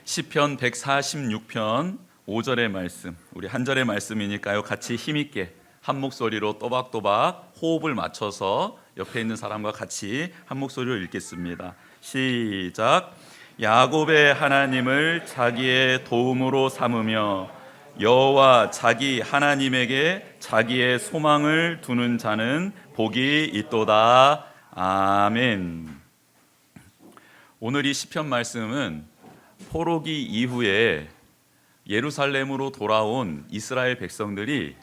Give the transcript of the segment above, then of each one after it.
시편 146편 5절의 말씀, 우리 한 절의 말씀이니까요, 같이 힘있게 한 목소리로 또박또박 호흡을 맞춰서 옆에 있는 사람과 같이 한 목소리로 읽겠습니다. 시작. 야곱의 하나님을 자기의 도움으로 삼으며 여호와 자기 하나님에게 자기의 소망을 두는 자는 복이 있도다. 아멘. 오늘 이 시편 말씀은 포로기 이후에 예루살렘으로 돌아온 이스라엘 백성들이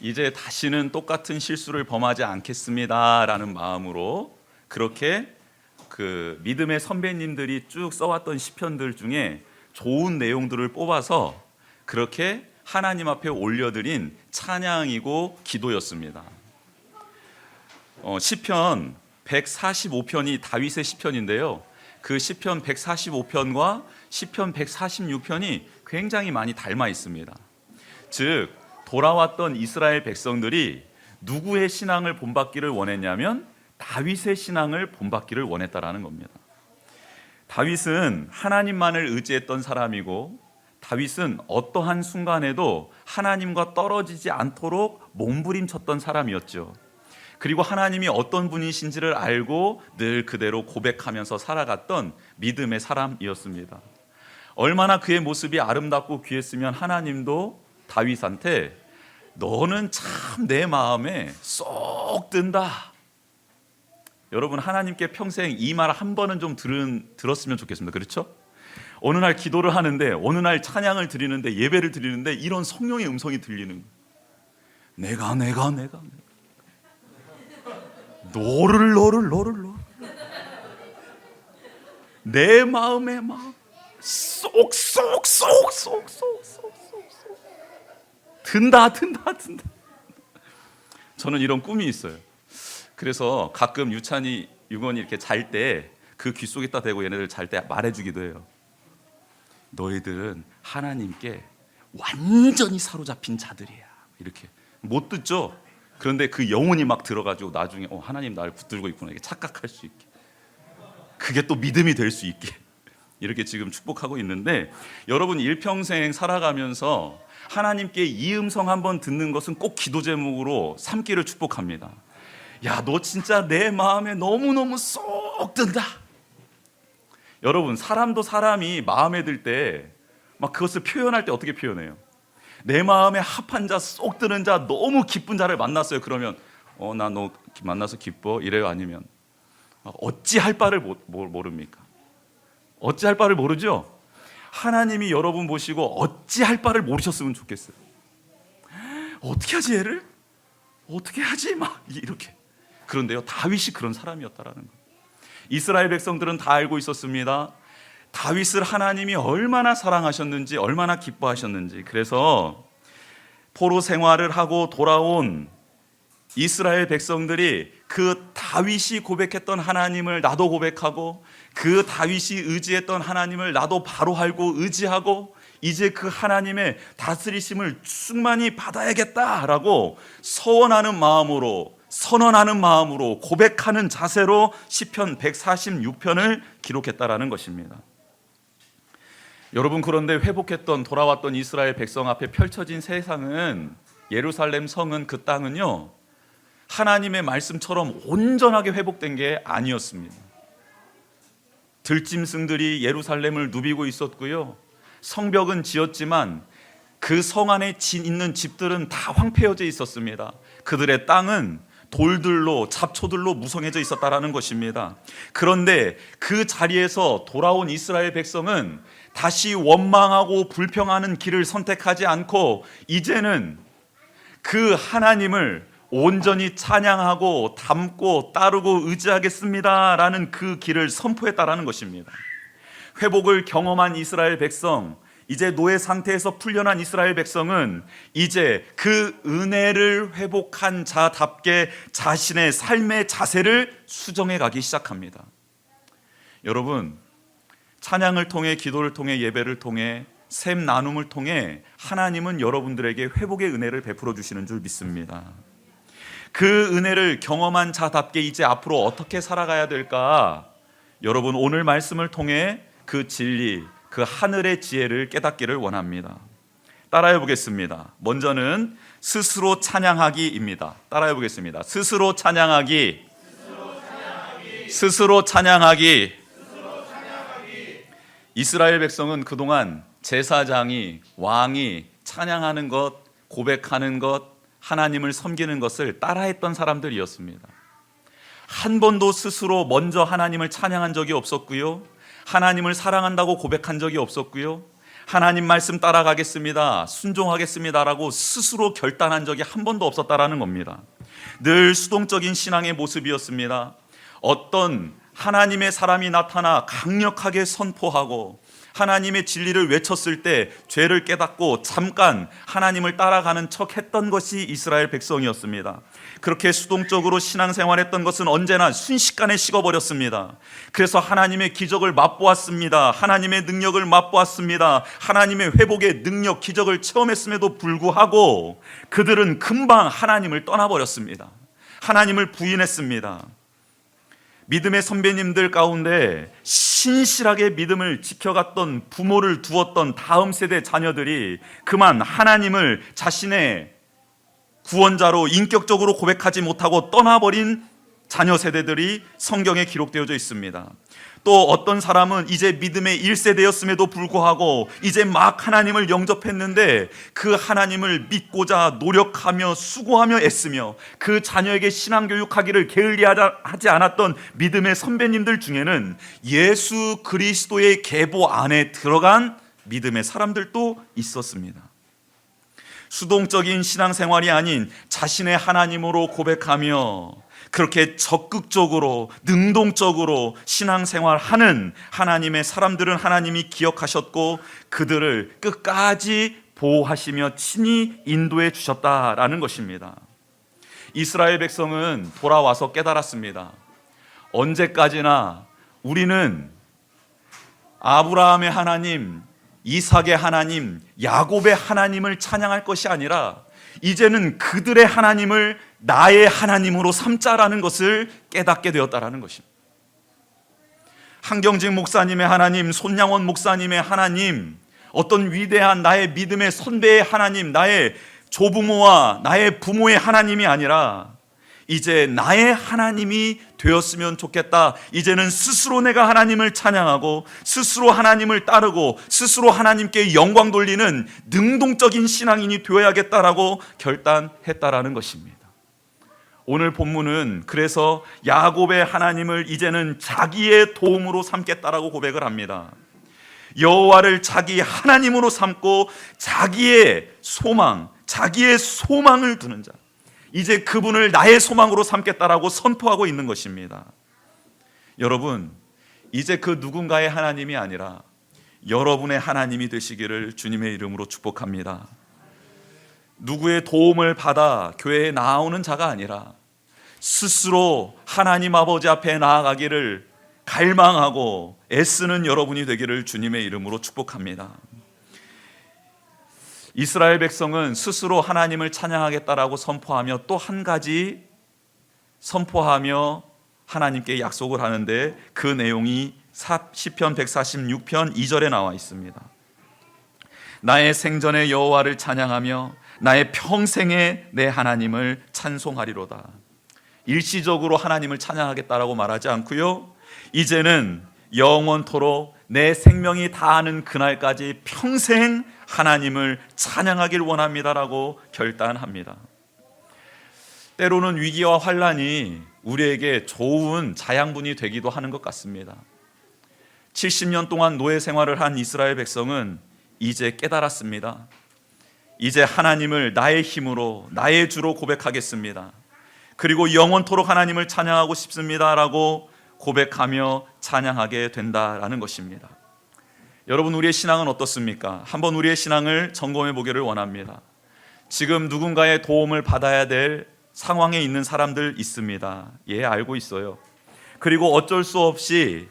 이제 다시는 똑같은 실수를 범하지 않겠습니다라는 마음으로 그렇게 그 믿음의 선배님들이 쭉 써왔던 시편들 중에 좋은 내용들을 뽑아서 그렇게 하나님 앞에 올려드린 찬양이고 기도였습니다. 시편 145편이 다윗의 시편인데요, 그 시편 145편과 시편 146편이 굉장히 많이 닮아 있습니다. 즉 돌아왔던 이스라엘 백성들이 누구의 신앙을 본받기를 원했냐면 다윗의 신앙을 본받기를 원했다라는 겁니다. 다윗은 하나님만을 의지했던 사람이고, 다윗은 어떠한 순간에도 하나님과 떨어지지 않도록 몸부림쳤던 사람이었죠. 그리고 하나님이 어떤 분이신지를 알고 늘 그대로 고백하면서 살아갔던 믿음의 사람이었습니다. 얼마나 그의 모습이 아름답고 귀했으면 하나님도 다윗한테 너는 참 내 마음에 쏙 든다. 여러분, 하나님께 평생 이 말 한 번은 좀 들었으면 좋겠습니다. 그렇죠? 어느 날 기도를 하는데, 어느 날 찬양을 드리는데, 예배를 드리는데 이런 성령의 음성이 들리는 거예요. 내가 너를 내 마음에 막 쏙쏙 든다. 저는 이런 꿈이 있어요. 그래서 가끔 유찬이, 유건이 이렇게 잘 때 그 귀 속에다 대고 얘네들 잘 때 말해주기도 해요. 너희들은 하나님께 완전히 사로잡힌 자들이야. 이렇게 못 듣죠? 그런데 그 영혼이 막 들어가지고 나중에 하나님 나를 붙들고 있구나 이렇게 착각할 수 있게, 그게 또 믿음이 될 수 있게 이렇게 지금 축복하고 있는데, 여러분 일평생 살아가면서 하나님께 이 음성 한번 듣는 것은 꼭 기도 제목으로 삼기를 축복합니다. 야, 너 진짜 내 마음에 너무너무 쏙 든다. 여러분, 사람도 사람이 마음에 들 때 막 그것을 표현할 때 어떻게 표현해요? 내 마음에 합한 자, 쏙 드는 자, 너무 기쁜 자를 만났어요. 그러면 나 너 만나서 기뻐 이래요? 아니면 어찌할 바를 모릅니까? 어찌할 바를 모르죠? 하나님이 여러분 보시고 어찌할 바를 모르셨으면 좋겠어요. 어떻게 하지 얘를? 어떻게 하지? 막 이렇게. 그런데요, 다윗이 그런 사람이었다라는 거예요. 이스라엘 백성들은 다 알고 있었습니다. 다윗을 하나님이 얼마나 사랑하셨는지, 얼마나 기뻐하셨는지. 그래서 포로 생활을 하고 돌아온 이스라엘 백성들이 그 다윗이 고백했던 하나님을 나도 고백하고, 그 다윗이 의지했던 하나님을 나도 바로 알고 의지하고, 이제 그 하나님의 다스리심을 충만히 받아야겠다라고 서원하는 마음으로, 선언하는 마음으로, 고백하는 자세로 시편 146편을 기록했다라는 것입니다. 여러분, 그런데 회복했던, 돌아왔던 이스라엘 백성 앞에 펼쳐진 세상은, 예루살렘 성은, 그 땅은요, 하나님의 말씀처럼 온전하게 회복된 게 아니었습니다. 들짐승들이 예루살렘을 누비고 있었고요, 성벽은 지었지만 그 성 안에 있는 집들은 다 황폐해져 있었습니다. 그들의 땅은 돌들로, 잡초들로 무성해져 있었다라는 것입니다. 그런데 그 자리에서 돌아온 이스라엘 백성은 다시 원망하고 불평하는 길을 선택하지 않고 이제는 그 하나님을 온전히 찬양하고 닮고 따르고 의지하겠습니다라는 그 길을 선포했다라는 것입니다. 회복을 경험한 이스라엘 백성, 이제 노예 상태에서 풀려난 이스라엘 백성은 이제 그 은혜를 회복한 자답게 자신의 삶의 자세를 수정해 가기 시작합니다. 여러분, 찬양을 통해, 기도를 통해, 예배를 통해, 샘 나눔을 통해 하나님은 여러분들에게 회복의 은혜를 베풀어 주시는 줄 믿습니다. 그 은혜를 경험한 자답게 이제 앞으로 어떻게 살아가야 될까? 여러분, 오늘 말씀을 통해 그 진리, 그 하늘의 지혜를 깨닫기를 원합니다. 따라해 보겠습니다. 먼저는 스스로 찬양하기입니다. 따라해 보겠습니다. 스스로 찬양하기. 스스로 찬양하기. 이스라엘 백성은 그동안 제사장이, 왕이 찬양하는 것, 고백하는 것, 하나님을 섬기는 것을 따라했던 사람들이었습니다. 한 번도 스스로 먼저 하나님을 찬양한 적이 없었고요, 하나님을 사랑한다고 고백한 적이 없었고요, 하나님 말씀 따라가겠습니다, 순종하겠습니다라고 스스로 결단한 적이 한 번도 없었다라는 겁니다. 늘 수동적인 신앙의 모습이었습니다. 어떤 하나님의 사람이 나타나 강력하게 선포하고 하나님의 진리를 외쳤을 때 죄를 깨닫고 잠깐 하나님을 따라가는 척 했던 것이 이스라엘 백성이었습니다. 그렇게 수동적으로 신앙생활했던 것은 언제나 순식간에 식어버렸습니다. 그래서 하나님의 기적을 맛보았습니다. 하나님의 능력을 맛보았습니다. 하나님의 회복의 능력, 기적을 체험했음에도 불구하고 그들은 금방 하나님을 떠나버렸습니다. 하나님을 부인했습니다. 믿음의 선배님들 가운데 신실하게 믿음을 지켜갔던 부모를 두었던 다음 세대 자녀들이 그만 하나님을 자신의 구원자로 인격적으로 고백하지 못하고 떠나버린 자녀 세대들이 성경에 기록되어져 있습니다. 또 어떤 사람은 이제 믿음의 1세대였음에도 불구하고 이제 막 하나님을 영접했는데 그 하나님을 믿고자 노력하며 수고하며 애쓰며 그 자녀에게 신앙교육하기를 게을리하지 않았던 믿음의 선배님들 중에는 예수 그리스도의 계보 안에 들어간 믿음의 사람들도 있었습니다. 수동적인 신앙생활이 아닌 자신의 하나님으로 고백하며 그렇게 적극적으로 능동적으로 신앙생활하는 하나님의 사람들은 하나님이 기억하셨고 그들을 끝까지 보호하시며 친히 인도해 주셨다라는 것입니다. 이스라엘 백성은 돌아와서 깨달았습니다. 언제까지나 우리는 아브라함의 하나님, 이삭의 하나님, 야곱의 하나님을 찬양할 것이 아니라 이제는 그들의 하나님을 나의 하나님으로 삼자라는 것을 깨닫게 되었다라는 것입니다. 한경직 목사님의 하나님, 손양원 목사님의 하나님, 어떤 위대한 나의 믿음의 선배의 하나님, 나의 조부모와 나의 부모의 하나님이 아니라 이제 나의 하나님이 되었으면 좋겠다. 이제는 스스로 내가 하나님을 찬양하고 스스로 하나님을 따르고 스스로 하나님께 영광 돌리는 능동적인 신앙인이 되어야겠다라고 결단했다라는 것입니다. 오늘 본문은 그래서 야곱의 하나님을 이제는 자기의 도움으로 삼겠다라고 고백을 합니다. 여호와를 자기 하나님으로 삼고 자기의 소망을 두는 자, 이제 그분을 나의 소망으로 삼겠다라고 선포하고 있는 것입니다. 여러분, 이제 그 누군가의 하나님이 아니라 여러분의 하나님이 되시기를 주님의 이름으로 축복합니다. 누구의 도움을 받아 교회에 나오는 자가 아니라 스스로 하나님 아버지 앞에 나아가기를 갈망하고 애쓰는 여러분이 되기를 주님의 이름으로 축복합니다. 이스라엘 백성은 스스로 하나님을 찬양하겠다라고 선포하며 또 한 가지 선포하며 하나님께 약속을 하는데 그 내용이 시편 146편 2절에 나와 있습니다. 나의 생전에 여호와를 찬양하며 나의 평생에 내 하나님을 찬송하리로다. 일시적으로 하나님을 찬양하겠다라고 말하지 않고요, 이제는 영원토록 내 생명이 다하는 그날까지 평생 하나님을 찬양하길 원합니다라고 결단합니다. 때로는 위기와 환난이 우리에게 좋은 자양분이 되기도 하는 것 같습니다. 70년 동안 노예 생활을 한 이스라엘 백성은 이제 깨달았습니다. 이제 하나님을 나의 힘으로 나의 주로 고백하겠습니다. 그리고 영원토록 하나님을 찬양하고 싶습니다라고 고백하며 찬양하게 된다라는 것입니다. 여러분, 우리의 신앙은 어떻습니까? 한번 우리의 신앙을 점검해 보기를 원합니다. 지금 누군가의 도움을 받아야 될 상황에 있는 사람들 있습니다. 예, 알고 있어요. 그리고 어쩔 수 없이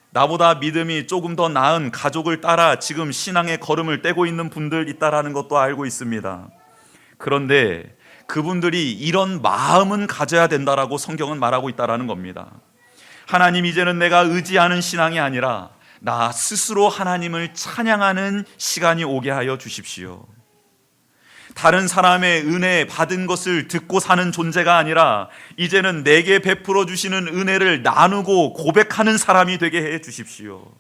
나보다 믿음이 조금 더 나은 가족을 따라 지금 신앙의 걸음을 떼고 있는 분들 있다라는 것도 알고 있습니다. 그런데 그분들이 이런 마음은 가져야 된다라고 성경은 말하고 있다라는 겁니다. 하나님, 이제는 내가 의지하는 신앙이 아니라 나 스스로 하나님을 찬양하는 시간이 오게 하여 주십시오. 다른 사람의 은혜 받은 것을 듣고 사는 존재가 아니라 이제는 내게 베풀어 주시는 은혜를 나누고 고백하는 사람이 되게 해 주십시오.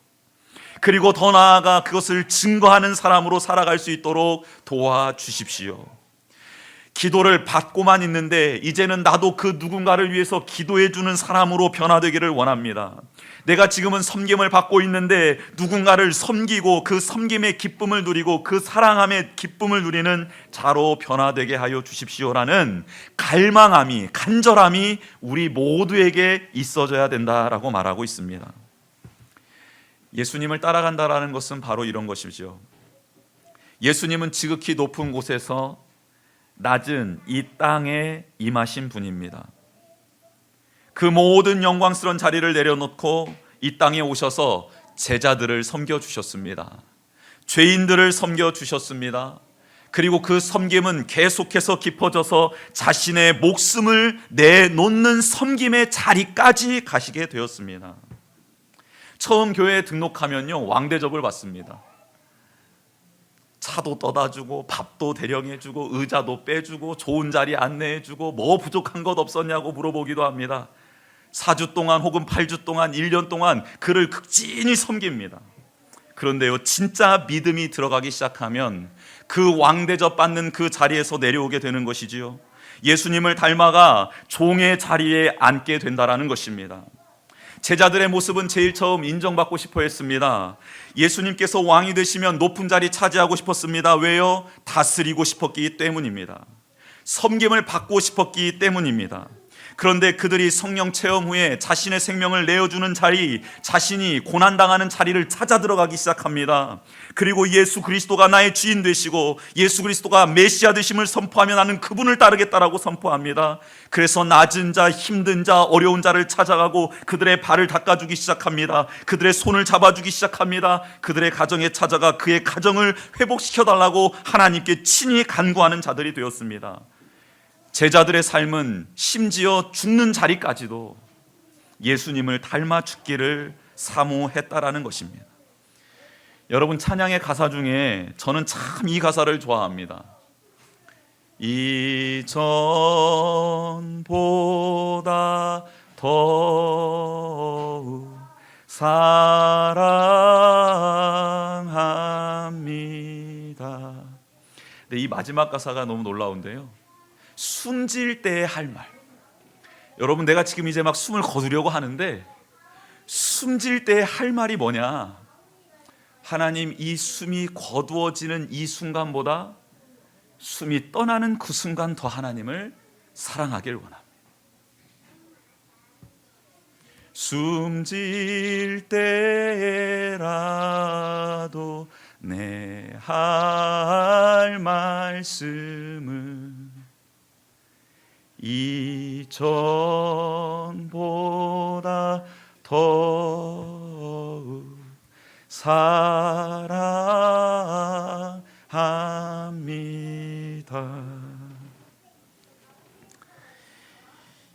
그리고 더 나아가 그것을 증거하는 사람으로 살아갈 수 있도록 도와주십시오. 기도를 받고만 있는데 이제는 나도 그 누군가를 위해서 기도해 주는 사람으로 변화되기를 원합니다. 내가 지금은 섬김을 받고 있는데 누군가를 섬기고 그 섬김의 기쁨을 누리고 그 사랑함의 기쁨을 누리는 자로 변화되게 하여 주십시오라는 갈망함이, 간절함이 우리 모두에게 있어져야 된다라고 말하고 있습니다. 예수님을 따라간다라는 것은 바로 이런 것이죠. 예수님은 지극히 높은 곳에서 낮은 이 땅에 임하신 분입니다. 그 모든 영광스러운 자리를 내려놓고 이 땅에 오셔서 제자들을 섬겨주셨습니다. 죄인들을 섬겨주셨습니다. 그리고 그 섬김은 계속해서 깊어져서 자신의 목숨을 내놓는 섬김의 자리까지 가시게 되었습니다. 처음 교회에 등록하면요, 왕대접을 받습니다. 차도 떠다 주고 밥도 대령해 주고 의자도 빼주고 좋은 자리 안내해 주고 뭐 부족한 것 없었냐고 물어보기도 합니다. 4주 동안 혹은 8주 동안 1년 동안 그를 극진히 섬깁니다. 그런데요, 진짜 믿음이 들어가기 시작하면 그 왕대접 받는 그 자리에서 내려오게 되는 것이지요. 예수님을 닮아가 종의 자리에 앉게 된다라는 것입니다. 제자들의 모습은 제일 처음 인정받고 싶어 했습니다. 예수님께서 왕이 되시면 높은 자리 차지하고 싶었습니다. 왜요? 다스리고 싶었기 때문입니다. 섬김을 받고 싶었기 때문입니다. 그런데 그들이 성령 체험 후에 자신의 생명을 내어주는 자리, 자신이 고난당하는 자리를 찾아 들어가기 시작합니다. 그리고 예수 그리스도가 나의 주인 되시고 예수 그리스도가 메시아 되심을 선포하며 나는 그분을 따르겠다라고 선포합니다. 그래서 낮은 자, 힘든 자, 어려운 자를 찾아가고 그들의 발을 닦아주기 시작합니다. 그들의 손을 잡아주기 시작합니다. 그들의 가정에 찾아가 그의 가정을 회복시켜달라고 하나님께 친히 간구하는 자들이 되었습니다. 제자들의 삶은 심지어 죽는 자리까지도 예수님을 닮아 죽기를 사모했다라는 것입니다. 여러분, 찬양의 가사 중에 저는 참 이 가사를 좋아합니다. 이전보다 더욱 사랑합니다. 근데 이 마지막 가사가 너무 놀라운데요, 숨질 때 할 말. 여러분, 내가 지금 이제 막 숨을 거두려고 하는데 숨질 때 할 말이 뭐냐? 하나님, 이 숨이 거두어지는 이 순간보다 숨이 떠나는 그 순간 더 하나님을 사랑하길 원합니다. 숨질 때라도 내 할 말씀을 이전보다 더욱 사랑합니다.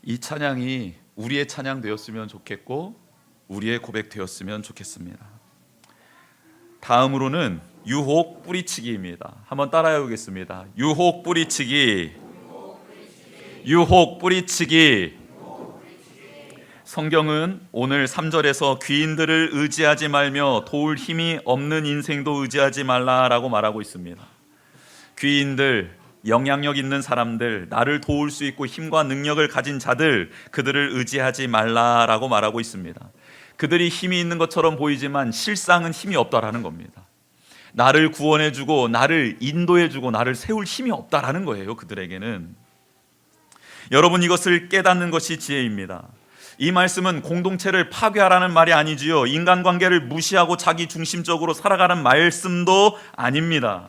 이 찬양이 우리의 찬양 되었으면 좋겠고 우리의 고백 되었으면 좋겠습니다. 다음으로는 유혹 뿌리치기입니다. 한번 따라해 보겠습니다. 유혹 뿌리치기. 유혹 뿌리치기. 성경은 오늘 3절에서 귀인들을 의지하지 말며 도울 힘이 없는 인생도 의지하지 말라라고 말하고 있습니다. 귀인들, 영향력 있는 사람들, 나를 도울 수 있고 힘과 능력을 가진 자들, 그들을 의지하지 말라라고 말하고 있습니다. 그들이 힘이 있는 것처럼 보이지만 실상은 힘이 없다라는 겁니다. 나를 구원해주고 나를 인도해주고 나를 세울 힘이 없다라는 거예요. 그들에게는. 여러분, 이것을 깨닫는 것이 지혜입니다. 이 말씀은 공동체를 파괴하라는 말이 아니지요. 인간관계를 무시하고 자기 중심적으로 살아가는 말씀도 아닙니다.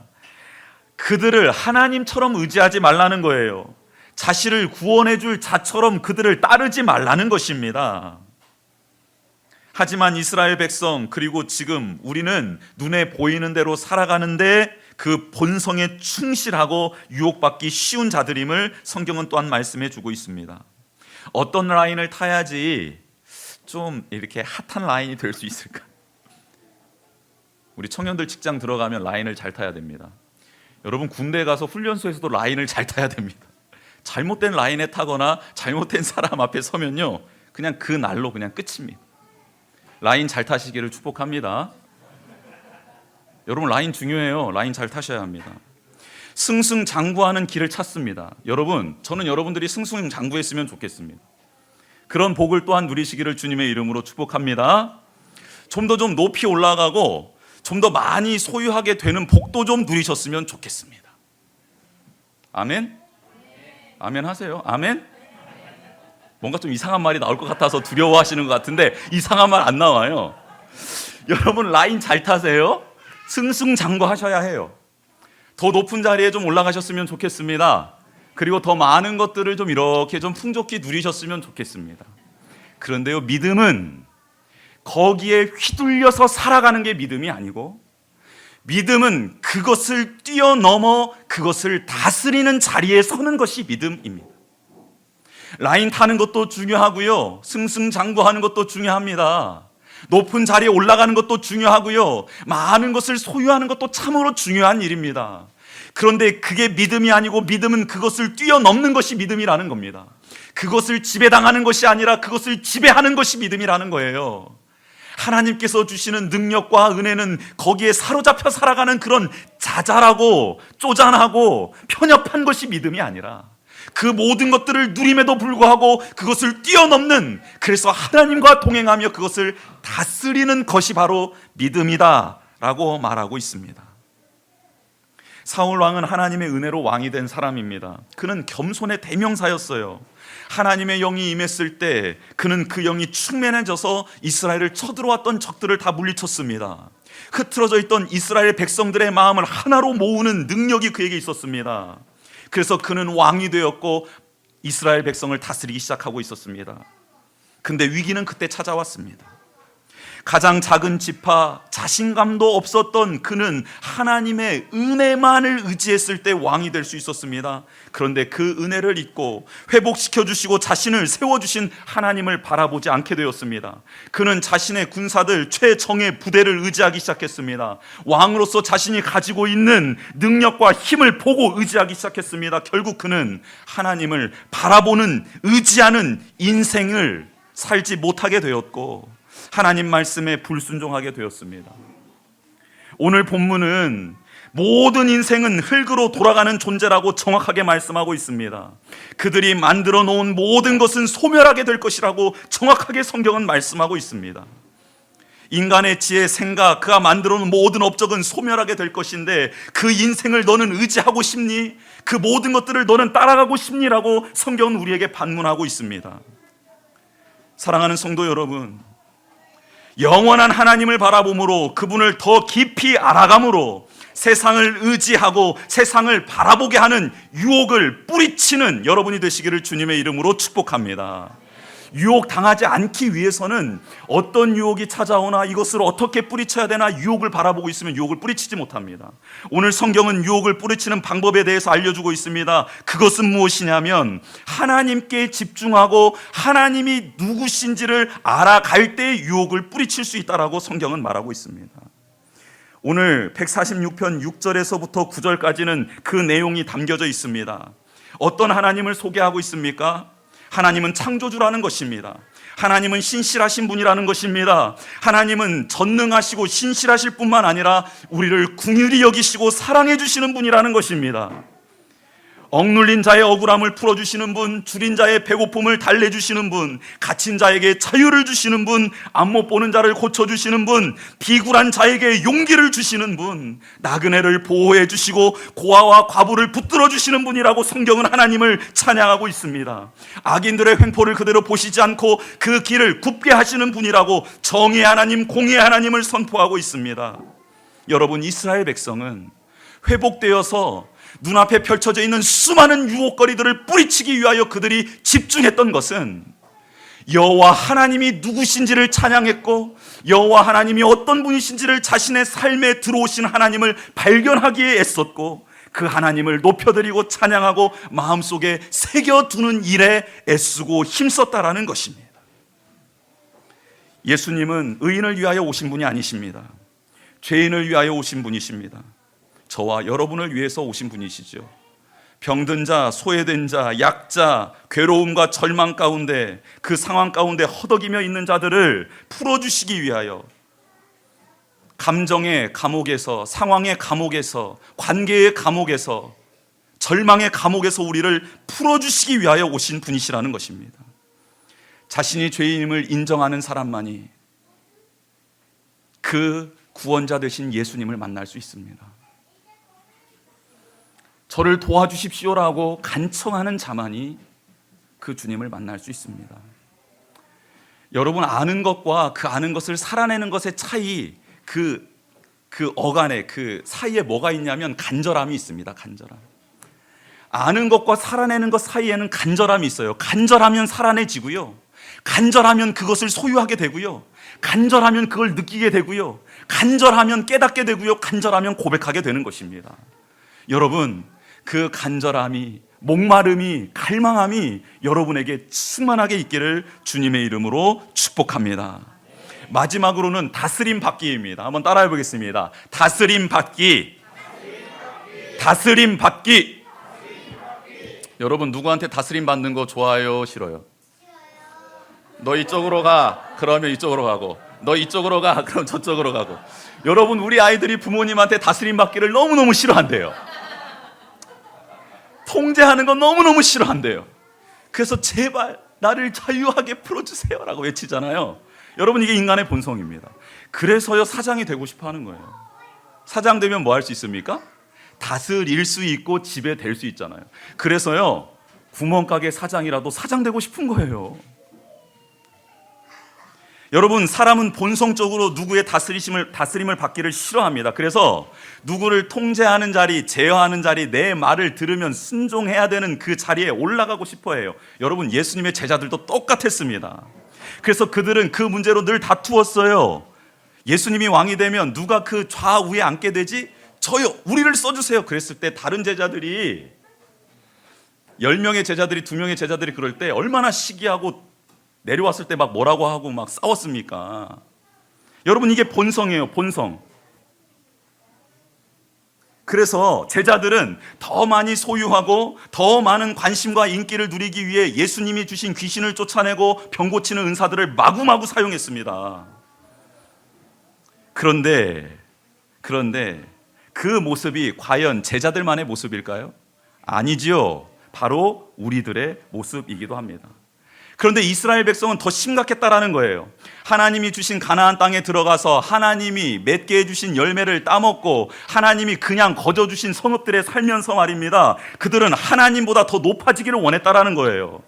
그들을 하나님처럼 의지하지 말라는 거예요. 자신을 구원해 줄 자처럼 그들을 따르지 말라는 것입니다. 하지만 이스라엘 백성, 그리고 지금 우리는 눈에 보이는 대로 살아가는데 그 본성에 충실하고 유혹받기 쉬운 자들임을 성경은 또한 말씀해 주고 있습니다. 어떤 라인을 타야지 좀 이렇게 핫한 라인이 될 수 있을까? 우리 청년들 직장 들어가면 라인을 잘 타야 됩니다. 여러분 군대 가서 훈련소에서도 라인을 잘 타야 됩니다. 잘못된 라인에 타거나 잘못된 사람 앞에 서면요, 그냥 그 날로 그냥 끝입니다. 라인 잘 타시기를 축복합니다. 여러분 라인 중요해요. 라인 잘 타셔야 합니다. 승승장구하는 길을 찾습니다. 여러분, 저는 여러분들이 승승장구했으면 좋겠습니다. 그런 복을 또한 누리시기를 주님의 이름으로 축복합니다. 좀 더 높이 올라가고 좀 더 많이 소유하게 되는 복도 좀 누리셨으면 좋겠습니다. 아멘? 아멘 하세요. 아멘? 뭔가 좀 이상한 말이 나올 것 같아서 두려워하시는 것 같은데 이상한 말 안 나와요. 여러분 라인 잘 타세요. 승승장구하셔야 해요. 더 높은 자리에 좀 올라가셨으면 좋겠습니다. 그리고 더 많은 것들을 좀 이렇게 좀 풍족히 누리셨으면 좋겠습니다. 그런데요, 믿음은 거기에 휘둘려서 살아가는 게 믿음이 아니고, 믿음은 그것을 뛰어넘어 그것을 다스리는 자리에 서는 것이 믿음입니다. 라인 타는 것도 중요하고요, 승승장구하는 것도 중요합니다. 높은 자리에 올라가는 것도 중요하고요, 많은 것을 소유하는 것도 참으로 중요한 일입니다. 그런데 그게 믿음이 아니고, 믿음은 그것을 뛰어넘는 것이 믿음이라는 겁니다. 그것을 지배당하는 것이 아니라 그것을 지배하는 것이 믿음이라는 거예요. 하나님께서 주시는 능력과 은혜는 거기에 사로잡혀 살아가는 그런 자잘하고 쪼잔하고 편협한 것이 믿음이 아니라, 그 모든 것들을 누림에도 불구하고 그것을 뛰어넘는, 그래서 하나님과 동행하며 그것을 다스리는 것이 바로 믿음이다 라고 말하고 있습니다. 사울 왕은 하나님의 은혜로 왕이 된 사람입니다. 그는 겸손의 대명사였어요. 하나님의 영이 임했을 때 그는 그 영이 충만해져서 이스라엘을 쳐들어왔던 적들을 다 물리쳤습니다. 흐트러져 있던 이스라엘 백성들의 마음을 하나로 모으는 능력이 그에게 있었습니다. 그래서 그는 왕이 되었고 이스라엘 백성을 다스리기 시작하고 있었습니다. 근데 위기는 그때 찾아왔습니다. 가장 작은 지파, 자신감도 없었던 그는 하나님의 은혜만을 의지했을 때 왕이 될 수 있었습니다. 그런데 그 은혜를 잊고 회복시켜 주시고 자신을 세워주신 하나님을 바라보지 않게 되었습니다. 그는 자신의 군사들 최정예 부대를 의지하기 시작했습니다. 왕으로서 자신이 가지고 있는 능력과 힘을 보고 의지하기 시작했습니다. 결국 그는 하나님을 바라보는, 의지하는 인생을 살지 못하게 되었고 하나님 말씀에 불순종하게 되었습니다. 오늘 본문은 모든 인생은 흙으로 돌아가는 존재라고 정확하게 말씀하고 있습니다. 그들이 만들어 놓은 모든 것은 소멸하게 될 것이라고 정확하게 성경은 말씀하고 있습니다. 인간의 지혜, 생각, 그가 만들어 놓은 모든 업적은 소멸하게 될 것인데 그 인생을 너는 의지하고 싶니? 그 모든 것들을 너는 따라가고 싶니?라고 성경은 우리에게 반문하고 있습니다. 사랑하는 성도 여러분, 영원한 하나님을 바라봄으로, 그분을 더 깊이 알아감으로 세상을 의지하고 세상을 바라보게 하는 유혹을 뿌리치는 여러분이 되시기를 주님의 이름으로 축복합니다. 유혹 당하지 않기 위해서는 어떤 유혹이 찾아오나 이것을 어떻게 뿌리쳐야 되나 유혹을 바라보고 있으면 유혹을 뿌리치지 못합니다. 오늘 성경은 유혹을 뿌리치는 방법에 대해서 알려주고 있습니다. 그것은 무엇이냐면 하나님께 집중하고 하나님이 누구신지를 알아갈 때 유혹을 뿌리칠 수 있다라고 성경은 말하고 있습니다. 오늘 146편 6절에서부터 9절까지는 그 내용이 담겨져 있습니다. 어떤 하나님을 소개하고 있습니까? 하나님은 창조주라는 것입니다. 하나님은 신실하신 분이라는 것입니다. 하나님은 전능하시고 신실하실 뿐만 아니라 우리를 긍휼히 여기시고 사랑해 주시는 분이라는 것입니다. 억눌린 자의 억울함을 풀어주시는 분, 줄인 자의 배고픔을 달래주시는 분, 갇힌 자에게 자유를 주시는 분, 안 못 보는 자를 고쳐주시는 분, 비굴한 자에게 용기를 주시는 분, 나그네를 보호해 주시고 고아와 과부를 붙들어 주시는 분이라고 성경은 하나님을 찬양하고 있습니다. 악인들의 횡포를 그대로 보시지 않고 그 길을 굽게 하시는 분이라고 정의의 하나님, 공의의 하나님을 선포하고 있습니다. 여러분, 이스라엘 백성은 회복되어서 눈앞에 펼쳐져 있는 수많은 유혹거리들을 뿌리치기 위하여 그들이 집중했던 것은 여호와 하나님이 누구신지를 찬양했고 여호와 하나님이 어떤 분이신지를 자신의 삶에 들어오신 하나님을 발견하기에 애썼고 그 하나님을 높여드리고 찬양하고 마음속에 새겨두는 일에 애쓰고 힘썼다라는 것입니다. 예수님은 의인을 위하여 오신 분이 아니십니다. 죄인을 위하여 오신 분이십니다. 저와 여러분을 위해서 오신 분이시죠. 병든 자, 소외된 자, 약자, 괴로움과 절망 가운데, 그 상황 가운데 허덕이며 있는 자들을 풀어주시기 위하여, 감정의 감옥에서, 상황의 감옥에서, 관계의 감옥에서, 절망의 감옥에서 우리를 풀어주시기 위하여 오신 분이시라는 것입니다. 자신이 죄인임을 인정하는 사람만이 그 구원자 되신 예수님을 만날 수 있습니다. 저를 도와주십시오라고 간청하는 자만이 그 주님을 만날 수 있습니다. 여러분, 아는 것과 그 아는 것을 살아내는 것의 차이, 그 어간에, 그 사이에 뭐가 있냐면 간절함이 있습니다. 간절함. 아는 것과 살아내는 것 사이에는 간절함이 있어요. 간절하면 살아내지고요, 간절하면 그것을 소유하게 되고요, 간절하면 그걸 느끼게 되고요, 간절하면 깨닫게 되고요, 간절하면 고백하게 되는 것입니다. 여러분, 그 간절함이, 목마름이, 갈망함이 여러분에게 충만하게 있기를 주님의 이름으로 축복합니다. 마지막으로는 다스림 받기입니다. 한번 따라해 보겠습니다. 다스림 받기. 다스림 받기. 여러분, 누구한테 다스림 받는 거 좋아요, 싫어요? 너 이쪽으로 가, 그러면 이쪽으로 가고, 너 이쪽으로 가, 그럼 저쪽으로 가고. 여러분, 우리 아이들이 부모님한테 다스림 받기를 너무너무 싫어한대요. 통제하는 건 너무너무 싫어한대요. 그래서 제발 나를 자유하게 풀어주세요 라고 외치잖아요. 여러분, 이게 인간의 본성입니다. 그래서요, 사장이 되고 싶어 하는 거예요. 사장 되면 뭐 할 수 있습니까? 다스릴 수 있고 지배 될 수 있잖아요. 그래서요, 구멍가게 사장이라도 사장 되고 싶은 거예요. 여러분, 사람은 본성적으로 누구의 다스림을 받기를 싫어합니다. 그래서 누구를 통제하는 자리, 제어하는 자리, 내 말을 들으면 순종해야 되는 그 자리에 올라가고 싶어 해요. 여러분, 예수님의 제자들도 똑같았습니다. 그래서 그들은 그 문제로 늘 다투었어요. 예수님이 왕이 되면 누가 그 좌우에 앉게 되지? 저요, 우리를 써주세요. 그랬을 때 다른 제자들이, 10명의 제자들이, 2명의 제자들이 그럴 때 얼마나 시기하고 내려왔을 때 막 뭐라고 하고 막 싸웠습니까? 여러분, 이게 본성이에요. 본성. 그래서 제자들은 더 많이 소유하고 더 많은 관심과 인기를 누리기 위해 예수님이 주신 귀신을 쫓아내고 병 고치는 은사들을 마구마구 사용했습니다. 그런데 그 모습이 과연 제자들만의 모습일까요? 아니지요. 바로 우리들의 모습이기도 합니다. 그런데 이스라엘 백성은 더 심각했다라는 거예요. 하나님이 주신 가나안 땅에 들어가서 하나님이 맺게 해주신 열매를 따먹고 하나님이 그냥 거저주신 성읍들에 살면서 말입니다, 그들은 하나님보다 더 높아지기를 원했다라는 거예요.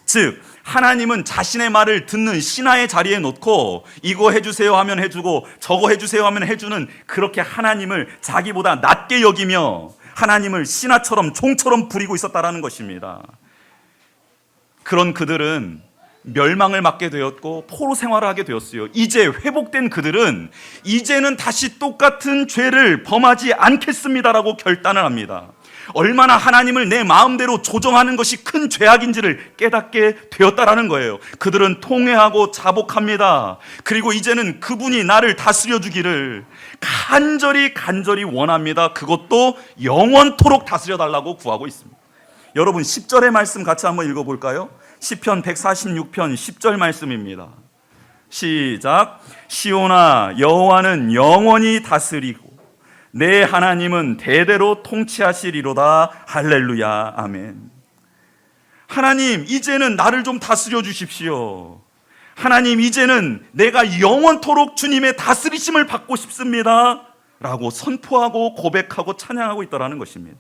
즉, 하나님은 자신의 말을 듣는 신하의 자리에 놓고 이거 해주세요 하면 해주고 저거 해주세요 하면 해주는, 그렇게 하나님을 자기보다 낮게 여기며 하나님을 신하처럼 종처럼 부리고 있었다라는 것입니다. 그런 그들은 멸망을 맞게 되었고 포로 생활을 하게 되었어요. 이제 회복된 그들은 이제는 다시 똑같은 죄를 범하지 않겠습니다라고 결단을 합니다. 얼마나 하나님을 내 마음대로 조정하는 것이 큰 죄악인지를 깨닫게 되었다라는 거예요. 그들은 통회하고 자복합니다. 그리고 이제는 그분이 나를 다스려 주기를 간절히 원합니다. 그것도 영원토록 다스려 달라고 구하고 있습니다. 여러분, 10절의 말씀 같이 한번 읽어볼까요? 시편 146편 10절 말씀입니다. 시작. 시온아, 여호와는 영원히 다스리고 내 하나님은 대대로 통치하시리로다. 할렐루야. 아멘. 하나님, 이제는 나를 좀 다스려 주십시오. 하나님, 이제는 내가 영원토록 주님의 다스리심을 받고 싶습니다 라고 선포하고 고백하고 찬양하고 있더라는 것입니다.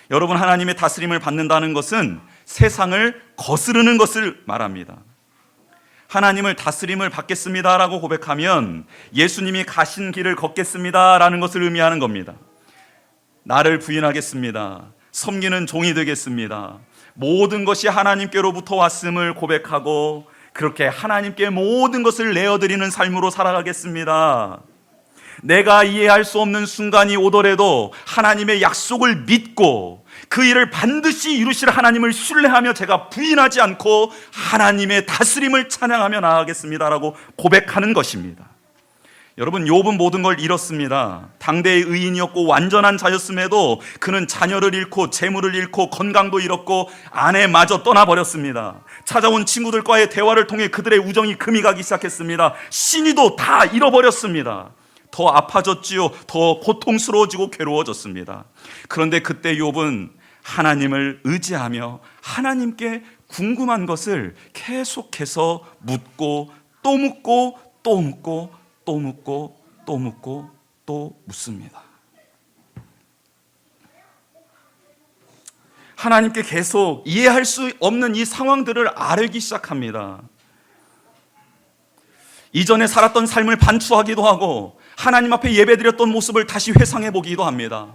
여러분, 하나님의 다스림을 받는다는 것은 세상을 거스르는 것을 말합니다. 하나님을 다스림을 받겠습니다라고 고백하면 예수님이 가신 길을 걷겠습니다라는 것을 의미하는 겁니다. 나를 부인하겠습니다. 섬기는 종이 되겠습니다. 모든 것이 하나님께로부터 왔음을 고백하고 그렇게 하나님께 모든 것을 내어드리는 삶으로 살아가겠습니다. 내가 이해할 수 없는 순간이 오더라도 하나님의 약속을 믿고 그 일을 반드시 이루실 하나님을 신뢰하며 제가 부인하지 않고 하나님의 다스림을 찬양하며 나아가겠습니다라고 고백하는 것입니다. 여러분, 욥은 모든 걸 잃었습니다. 당대의 의인이었고 완전한 자였음에도 그는 자녀를 잃고 재물을 잃고 건강도 잃었고 아내마저 떠나버렸습니다. 찾아온 친구들과의 대화를 통해 그들의 우정이 금이 가기 시작했습니다. 신의도 다 잃어버렸습니다. 더 아파졌지요. 더 고통스러워지고 괴로워졌습니다. 그런데 그때 욥은 하나님을 의지하며 하나님께 궁금한 것을 계속해서 묻고 또 묻고 또 묻고 또 묻고 또 묻고 또 묻습니다. 하나님께 계속 이해할 수 없는 이 상황들을 아뢰기 시작합니다. 이전에 살았던 삶을 반추하기도 하고 하나님 앞에 예배드렸던 모습을 다시 회상해 보기도 합니다.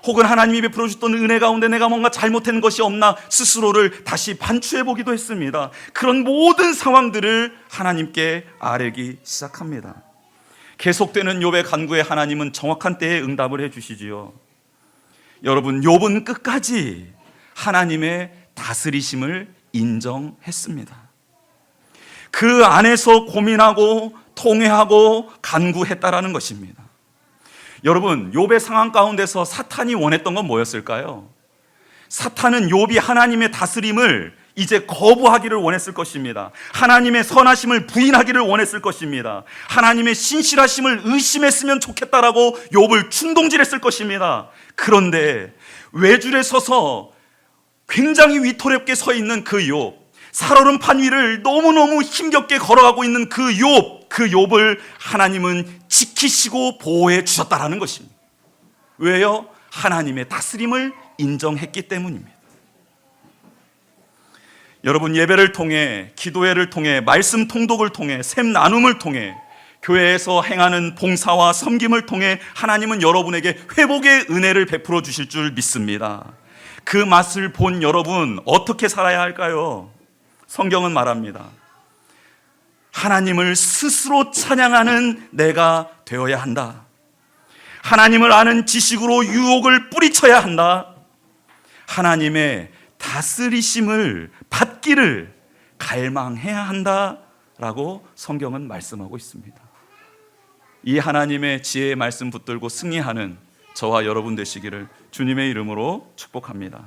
혹은 하나님이 베풀어 주셨던 은혜 가운데 내가 뭔가 잘못한 것이 없나 스스로를 다시 반추해 보기도 했습니다. 그런 모든 상황들을 하나님께 아뢰기 시작합니다. 계속되는 욥의 간구에 하나님은 정확한 때에 응답을 해 주시지요. 여러분, 욥은 끝까지 하나님의 다스리심을 인정했습니다. 그 안에서 고민하고 통회하고 간구했다라는 것입니다. 여러분, 욥의 상황 가운데서 사탄이 원했던 건 뭐였을까요? 사탄은 욥이 하나님의 다스림을 이제 거부하기를 원했을 것입니다. 하나님의 선하심을 부인하기를 원했을 것입니다. 하나님의 신실하심을 의심했으면 좋겠다라고 욥을 충동질했을 것입니다. 그런데 외줄에 서서 굉장히 위태롭게 서 있는 그 욥, 살얼음 위를 너무너무 힘겹게 걸어가고 있는 그 욥을 하나님은 지키시고 보호해 주셨다라는 것입니다. 왜요? 하나님의 다스림을 인정했기 때문입니다. 여러분, 예배를 통해, 기도회를 통해, 말씀 통독을 통해, 샘 나눔을 통해, 교회에서 행하는 봉사와 섬김을 통해 하나님은 여러분에게 회복의 은혜를 베풀어 주실 줄 믿습니다. 그 맛을 본 여러분, 어떻게 살아야 할까요? 성경은 말합니다. 하나님을 스스로 찬양하는 내가 되어야 한다. 하나님을 아는 지식으로 유혹을 뿌리쳐야 한다. 하나님의 다스리심을 받기를 갈망해야 한다라고 성경은 말씀하고 있습니다. 이 하나님의 지혜의 말씀 붙들고 승리하는 저와 여러분 되시기를 주님의 이름으로 축복합니다.